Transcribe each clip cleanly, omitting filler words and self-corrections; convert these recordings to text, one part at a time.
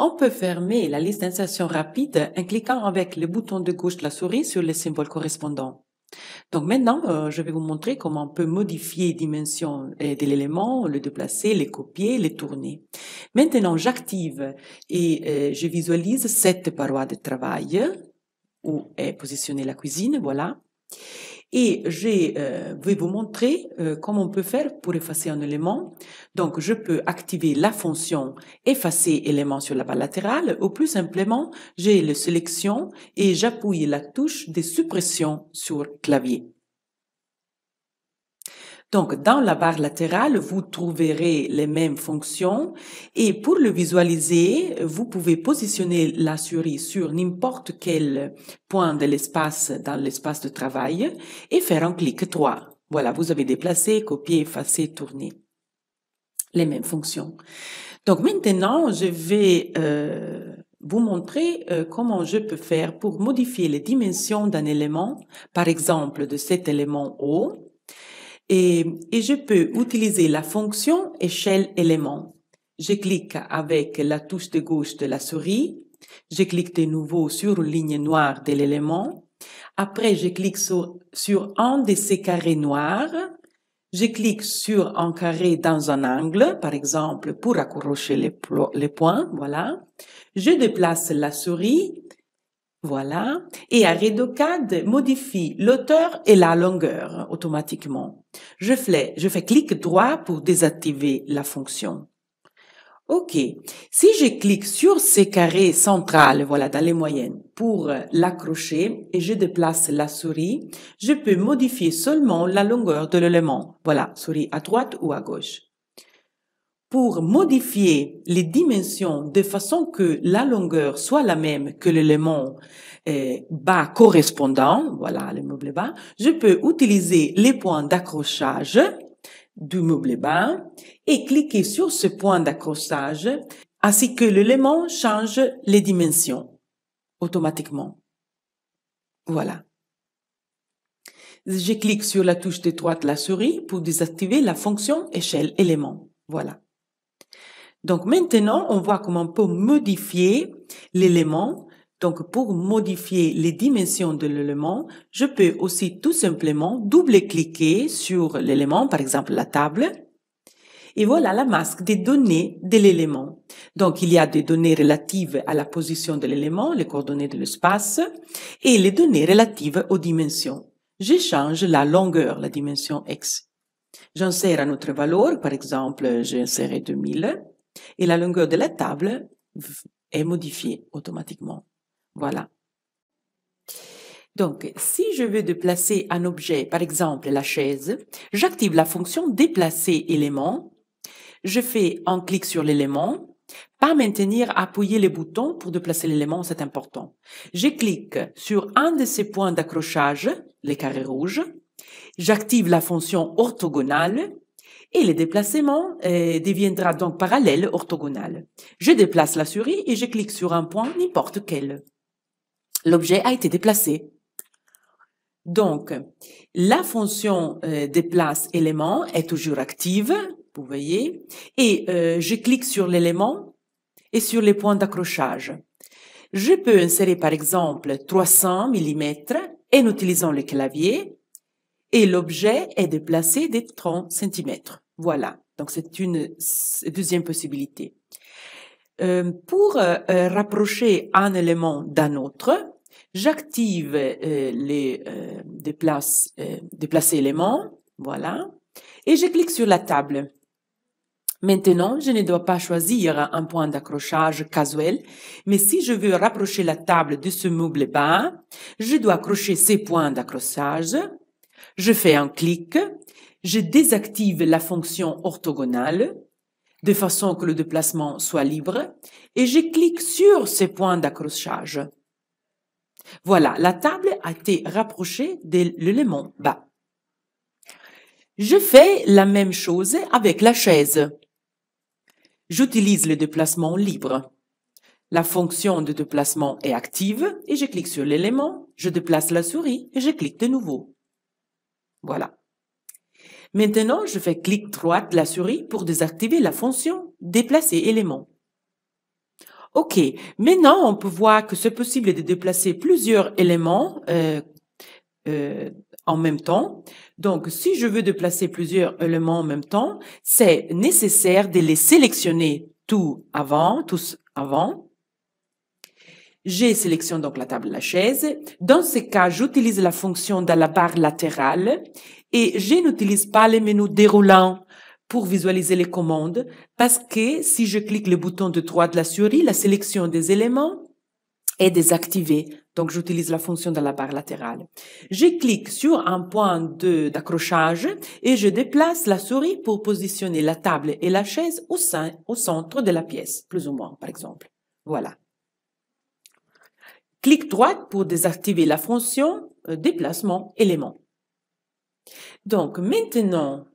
On peut fermer la liste d'insertion rapide en cliquant avec le bouton de gauche de la souris sur le symbole correspondant. Donc maintenant, je vais vous montrer comment on peut modifier les dimensions de l'élément, le déplacer, les copier, les tourner. Maintenant, j'active et je visualise cette paroi de travail où est positionnée la cuisine, voilà. Et je vais vous montrer comment on peut faire pour effacer un élément. Donc, je peux activer la fonction effacer élément sur la barre latérale ou plus simplement, j'ai le sélection et j'appuie la touche de suppression sur clavier. Donc, dans la barre latérale, vous trouverez les mêmes fonctions et pour le visualiser, vous pouvez positionner la souris sur n'importe quel point de l'espace dans l'espace de travail et faire un clic droit. Voilà, vous avez déplacé, copié, effacé, tourné. Les mêmes fonctions. Donc maintenant, je vais vous montrer comment je peux faire pour modifier les dimensions d'un élément, par exemple de cet élément haut. Et je peux utiliser la fonction échelle élément. Je clique avec la touche de gauche de la souris. Je clique de nouveau sur une ligne noire de l'élément. Après, je clique sur un de ces carrés noirs. Je clique sur un carré dans un angle, par exemple, pour accrocher les points. Voilà. Je déplace la souris. Voilà. Et ArrayDoCAD modifie l'auteur et la longueur automatiquement. Je fais clic droit pour désactiver la fonction. OK. Si je clique sur ces carrés centrales, voilà, dans les moyennes, pour l'accrocher et je déplace la souris, je peux modifier seulement la longueur de l'élément. Voilà, souris à droite ou à gauche. Pour modifier les dimensions de façon que la longueur soit la même que l'élément bas correspondant, voilà le meuble bas, je peux utiliser les points d'accrochage du meuble bas et cliquer sur ce point d'accrochage ainsi que l'élément change les dimensions automatiquement. Voilà. Je clique sur la touche de droite de la souris pour désactiver la fonction échelle élément. Voilà. Donc maintenant, on voit comment on peut modifier l'élément. Donc pour modifier les dimensions de l'élément, je peux aussi tout simplement double-cliquer sur l'élément, par exemple la table. Et voilà la masque des données de l'élément. Donc il y a des données relatives à la position de l'élément, les coordonnées de l'espace, et les données relatives aux dimensions. Je change la longueur, la dimension X. J'insère une autre valeur, par exemple, j'ai inséré 2000. Et la longueur de la table est modifiée automatiquement. Voilà. Donc, si je veux déplacer un objet, par exemple la chaise, j'active la fonction déplacer élément. Je fais un clic sur l'élément. Pas maintenir, appuyer les boutons pour déplacer l'élément, c'est important. Je clique sur un de ces points d'accrochage, les carrés rouges. J'active la fonction orthogonale. Et le déplacement deviendra donc parallèle orthogonal. Je déplace la souris et je clique sur un point, n'importe quel. L'objet a été déplacé. Donc, la fonction déplace élément est toujours active, vous voyez, et je clique sur l'élément et sur les points d'accrochage. Je peux insérer par exemple 300 mm en utilisant le clavier. Et l'objet est déplacé de 30 cm. Voilà, donc c'est une deuxième possibilité. Pour rapprocher un élément d'un autre, j'active les déplacer éléments, voilà, et je clique sur la table. Maintenant, je ne dois pas choisir un point d'accrochage casuel, mais si je veux rapprocher la table de ce meuble bas, je dois accrocher ces points d'accrochage. Je fais un clic, je désactive la fonction orthogonale de façon que le déplacement soit libre et je clique sur ces points d'accrochage. Voilà, la table a été rapprochée de l'élément bas. Je fais la même chose avec la chaise. J'utilise le déplacement libre. La fonction de déplacement est active et je clique sur l'élément, je déplace la souris et je clique de nouveau. Voilà. Maintenant, je fais clic droit de la souris pour désactiver la fonction déplacer élément. OK. Maintenant, on peut voir que c'est possible de déplacer plusieurs éléments en même temps. Donc, si je veux déplacer plusieurs éléments en même temps, c'est nécessaire de les sélectionner tous avant. Je sélectionne donc la table de la chaise. Dans ce cas, j'utilise la fonction dans la barre latérale et je n'utilise pas les menus déroulants pour visualiser les commandes parce que si je clique le bouton de droite de la souris, la sélection des éléments est désactivée. Donc, j'utilise la fonction dans la barre latérale. Je clique sur un point d'accrochage et je déplace la souris pour positionner la table et la chaise au centre de la pièce, plus ou moins, par exemple. Voilà. Clic droit pour désactiver la fonction déplacement élément. Donc, maintenant,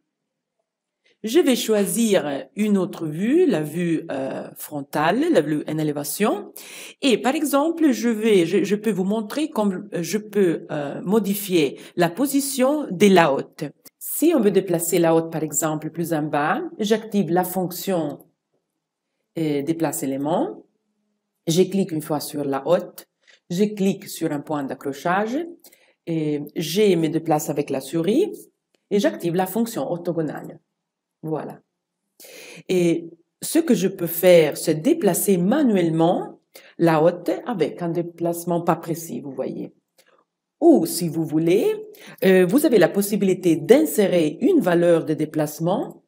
je vais choisir une autre vue, la vue frontale, la vue en élévation. Et par exemple, je peux vous montrer comment je peux modifier la position de la hotte. Si on veut déplacer la hotte, par exemple, plus en bas, j'active la fonction déplace élément. Je clique une fois sur la hotte. Je clique sur un point d'accrochage. Et je me déplace avec la souris et j'active la fonction orthogonale. Voilà. Et ce que je peux faire, c'est déplacer manuellement la hotte avec un déplacement pas précis, vous voyez. Ou, si vous voulez, vous avez la possibilité d'insérer une valeur de déplacement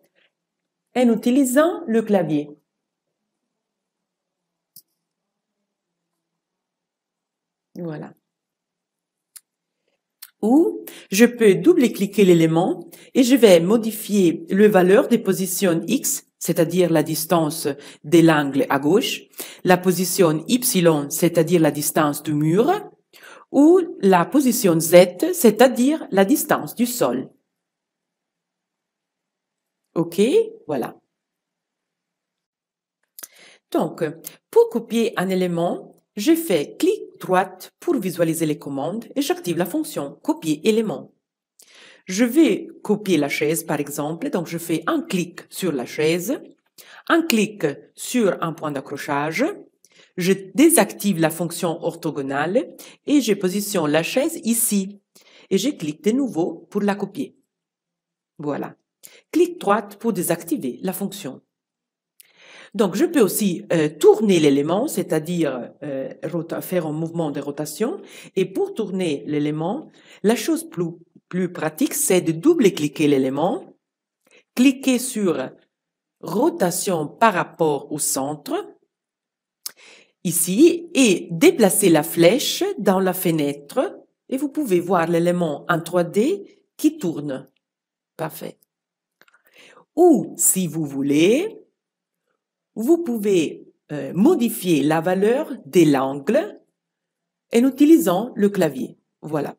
en utilisant le clavier. Voilà. Ou je peux double-cliquer l'élément et je vais modifier la valeur des positions X, c'est-à-dire la distance de l'angle à gauche, la position Y, c'est-à-dire la distance du mur, ou la position Z, c'est-à-dire la distance du sol. OK, voilà. Donc, pour copier un élément, je fais clic droite pour visualiser les commandes et j'active la fonction copier élément. Je vais copier la chaise, par exemple, donc je fais un clic sur la chaise, un clic sur un point d'accrochage, je désactive la fonction orthogonale et je positionne la chaise ici et je clique de nouveau pour la copier. Voilà. Clic droite pour désactiver la fonction. Donc, je peux aussi tourner l'élément, c'est-à-dire faire un mouvement de rotation. Et pour tourner l'élément, la chose plus pratique, c'est de double-cliquer l'élément, cliquer sur rotation par rapport au centre, ici, et déplacer la flèche dans la fenêtre. Et vous pouvez voir l'élément en 3D qui tourne. Parfait. Ou, si vous voulez, vous pouvez modifier la valeur de l'angle en utilisant le clavier. Voilà.